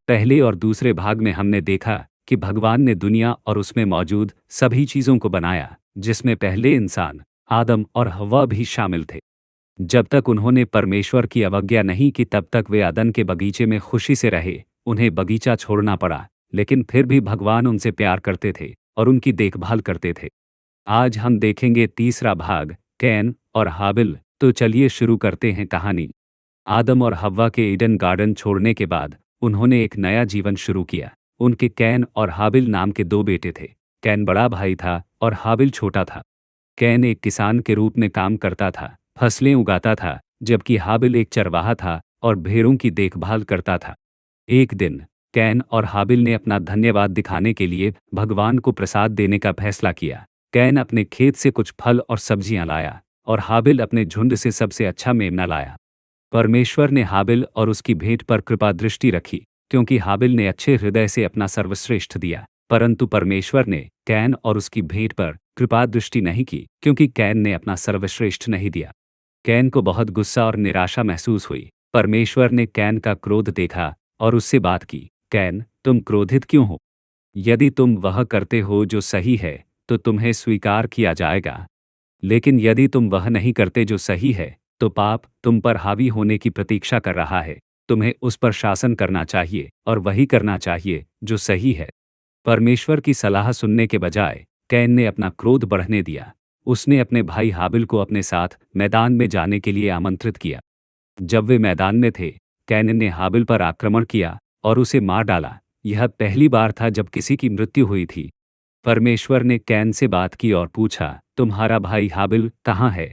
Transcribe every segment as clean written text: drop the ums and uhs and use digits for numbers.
पहले और दूसरे भाग में हमने देखा कि भगवान ने दुनिया और उसमें मौजूद सभी चीज़ों को बनाया, जिसमें पहले इंसान आदम और हव्वा भी शामिल थे। जब तक उन्होंने परमेश्वर की अवज्ञा नहीं की तब तक वे अदन के बगीचे में खुशी से रहे। उन्हें बगीचा छोड़ना पड़ा, लेकिन फिर भी भगवान उनसे प्यार करते थे और उनकी देखभाल करते थे। आज हम देखेंगे तीसरा भाग, कैन और हाबिल। तो चलिए शुरू करते हैं कहानी। आदम और हव्वा के ईडन गार्डन छोड़ने के बाद उन्होंने एक नया जीवन शुरू किया। उनके कैन और हाबिल नाम के दो बेटे थे। कैन बड़ा भाई था और हाबिल छोटा था। कैन एक किसान के रूप में काम करता था, फसलें उगाता था, जबकि हाबिल एक चरवाहा था और भेड़ों की देखभाल करता था। एक दिन कैन और हाबिल ने अपना धन्यवाद दिखाने के लिए भगवान को प्रसाद देने का फैसला किया। कैन अपने खेत से कुछ फल और सब्जियां लाया और हाबिल अपने झुंड से सबसे अच्छा मेमना लाया। परमेश्वर ने हाबिल और उसकी भेंट पर कृपा दृष्टि रखी, क्योंकि हाबिल ने अच्छे हृदय से अपना सर्वश्रेष्ठ दिया। परंतु परमेश्वर ने कैन और उसकी भेंट पर कृपा दृष्टि नहीं की, क्योंकि कैन ने अपना सर्वश्रेष्ठ नहीं दिया। कैन को बहुत गुस्सा और निराशा महसूस हुई। परमेश्वर ने कैन का क्रोध देखा और उससे बात की। कैन, तुम क्रोधित क्यों हो? यदि तुम वह करते हो जो सही है, तो तुम्हें स्वीकार किया जाएगा। लेकिन यदि तुम वह नहीं करते जो सही है, तो पाप तुम पर हावी होने की प्रतीक्षा कर रहा है। तुम्हें उस पर शासन करना चाहिए और वही करना चाहिए जो सही है। परमेश्वर की सलाह सुनने के बजाय कैन ने अपना क्रोध बढ़ने दिया। उसने अपने भाई हाबिल को अपने साथ मैदान में जाने के लिए आमंत्रित किया। जब वे मैदान में थे, कैन ने हाबिल पर आक्रमण किया और उसे मार डाला। यह पहली बार था जब किसी की मृत्यु हुई थी। परमेश्वर ने कैन से बात की और पूछा, तुम्हारा भाई हाबिल कहाँ है?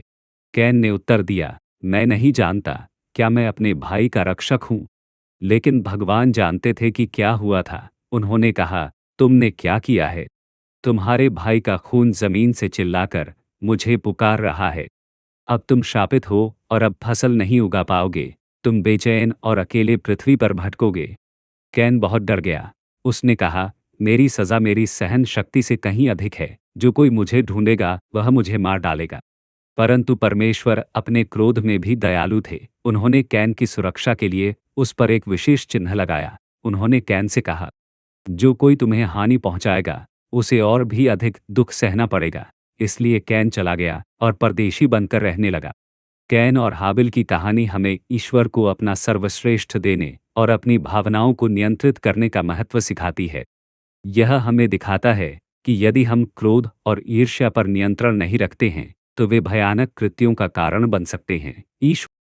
कैन ने उत्तर दिया, मैं नहीं जानता। क्या मैं अपने भाई का रक्षक हूँ? लेकिन भगवान जानते थे कि क्या हुआ था। उन्होंने कहा, तुमने क्या किया है? तुम्हारे भाई का खून जमीन से चिल्लाकर मुझे पुकार रहा है। अब तुम शापित हो और अब फसल नहीं उगा पाओगे। तुम बेचैन और अकेले पृथ्वी पर भटकोगे। कैन बहुत डर गया। उसने कहा, मेरी सज़ा मेरी सहन शक्ति से कहीं अधिक है। जो कोई मुझे ढूंढेगा वह मुझे मार डालेगा। परंतु परमेश्वर अपने क्रोध में भी दयालु थे। उन्होंने कैन की सुरक्षा के लिए उस पर एक विशेष चिन्ह लगाया। उन्होंने कैन से कहा, जो कोई तुम्हें हानि पहुंचाएगा उसे और भी अधिक दुख सहना पड़ेगा। इसलिए कैन चला गया और परदेशी बनकर रहने लगा। कैन और हाबिल की कहानी हमें ईश्वर को अपना सर्वश्रेष्ठ देने और अपनी भावनाओं को नियंत्रित करने का महत्व सिखाती है। यह हमें दिखाता है कि यदि हम क्रोध और ईर्ष्या पर नियंत्रण नहीं रखते हैं, तो वे भयानक कृत्यों का कारण बन सकते हैं। ईश्वर